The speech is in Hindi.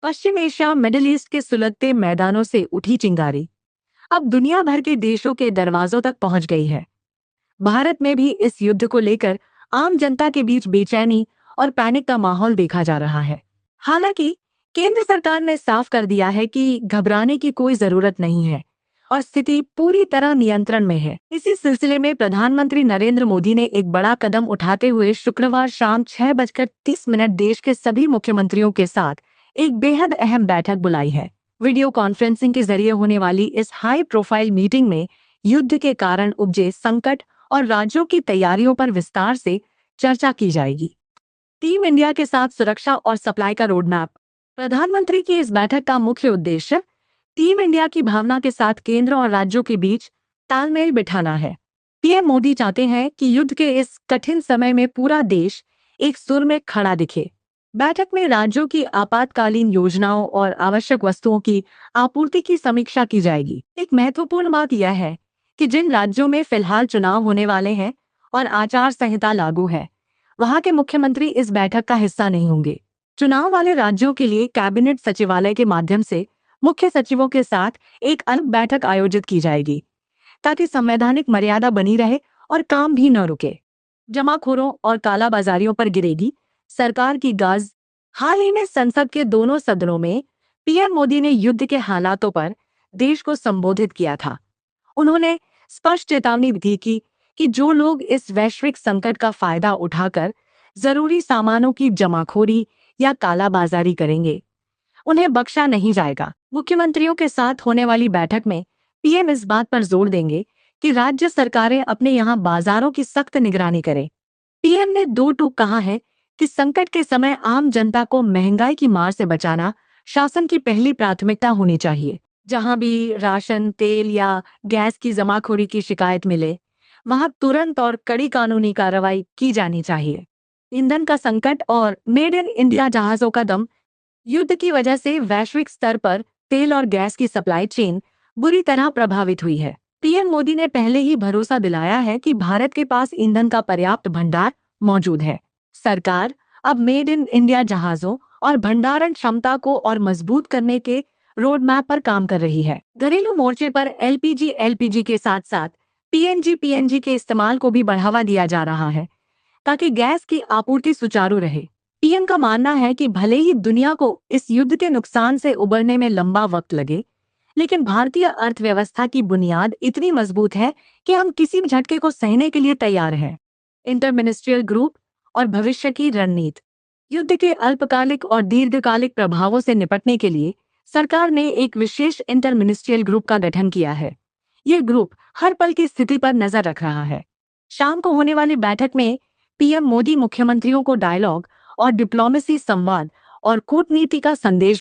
पश्चिम एशिया मिडिल ईस्ट के सुलगते मैदानों से उठी चिंगारी अब दुनिया भर के देशों के दरवाजों तक पहुंच गई है। भारत में भी इस युद्ध को लेकर आम जनता के बीच बेचैनी और पैनिक का माहौल देखा जा रहा है। हालांकि केंद्र सरकार ने साफ कर दिया है कि घबराने की कोई जरूरत नहीं है और स्थिति पूरी तरह नियंत्रण में है। इसी सिलसिले में प्रधानमंत्री नरेंद्र मोदी ने एक बड़ा कदम उठाते हुए शुक्रवार शाम 6:30 देश के सभी मुख्यमंत्रियों के साथ एक बेहद अहम बैठक बुलाई है। वीडियो कॉन्फ्रेंसिंग के जरिए होने वाली इस हाई प्रोफाइल मीटिंग में युद्ध के कारण उपजे संकट और राज्यों की तैयारियों पर विस्तार से चर्चा की जाएगी। टीम इंडिया के साथ सुरक्षा और सप्लाई का रोड मैप। प्रधानमंत्री की इस बैठक का मुख्य उद्देश्य टीम इंडिया की भावना के साथ केंद्र और राज्यों के बीच तालमेल बिठाना है। पीएम मोदी चाहते हैं कि युद्ध के इस कठिन समय में पूरा देश एक सुर में खड़ा दिखे। बैठक में राज्यों की आपातकालीन योजनाओं और आवश्यक वस्तुओं की आपूर्ति की समीक्षा की जाएगी। एक महत्वपूर्ण बात यह है कि जिन राज्यों में फिलहाल चुनाव होने वाले हैं और आचार संहिता लागू है, वहां के मुख्यमंत्री इस बैठक का हिस्सा नहीं होंगे। चुनाव वाले राज्यों के लिए कैबिनेट सचिवालय के माध्यम से मुख्य सचिवों के साथ एक अलग बैठक आयोजित की जाएगी ताकि संवैधानिक मर्यादा बनी रहे और काम भी न रुके। जमाखोरों और कालाबाजारियों पर गिरेगी सरकार की गाज। हाल ही में संसद के दोनों सदनों में पीएम मोदी ने युद्ध के हालातों पर देश को संबोधित किया था। उन्होंने स्पष्ट चेतावनी दी कि जो लोग इस वैश्विक संकट का फायदा उठाकर जरूरी सामानों की जमाखोरी या कालाबाजारी करेंगे, उन्हें बख्शा नहीं जाएगा। मुख्यमंत्रियों के साथ होने वाली बैठक में पीएम इस बात पर जोर देंगे कि राज्य सरकारें अपने यहाँ बाजारों की सख्त निगरानी करें। पीएम ने दो टूक कहा है कि संकट के समय आम जनता को महंगाई की मार से बचाना शासन की पहली प्राथमिकता होनी चाहिए। जहां भी राशन, तेल या गैस की जमाखोरी की शिकायत मिले, वहां तुरंत और कड़ी कानूनी कार्रवाई की जानी चाहिए। ईंधन का संकट और मेड इन इंडिया जहाजों का दम। युद्ध की वजह से वैश्विक स्तर पर तेल और गैस की सप्लाई चेन बुरी तरह प्रभावित हुई है। पीएम मोदी ने पहले ही भरोसा दिलाया है कि भारत के पास ईंधन का पर्याप्त भंडार मौजूद है। सरकार अब मेड इन इंडिया जहाजों और भंडारण क्षमता को और मजबूत करने के रोड मैप पर काम कर रही है। घरेलू मोर्चे पर एलपीजी के साथ साथ पीएनजी के इस्तेमाल को भी बढ़ावा दिया जा रहा है ताकि गैस की आपूर्ति सुचारू रहे। पीएम का मानना है कि भले ही दुनिया को इस युद्ध के नुकसान से उबरने में लंबा वक्त लगे, लेकिन भारतीय अर्थव्यवस्था की बुनियाद इतनी मजबूत है कि हम किसी भी झटके को सहने के लिए तैयार हैं। इंटर मिनिस्ट्रियल ग्रुप और भविष्य की रणनीति। युद्ध के अल्पकालिक और दीर्घकालिक प्रभावों से निपटने के लिए सरकार ने एक विशेष इंटर मिनिस्ट्रियल ग्रुप का गठन किया है। ये ग्रुप हर पल की स्थिति पर नजर रख रहा है। शाम को होने वाली बैठक में पीएम मोदी मुख्यमंत्रियों को डायलॉग और डिप्लोमेसी, संवाद और कूटनीति का संदेश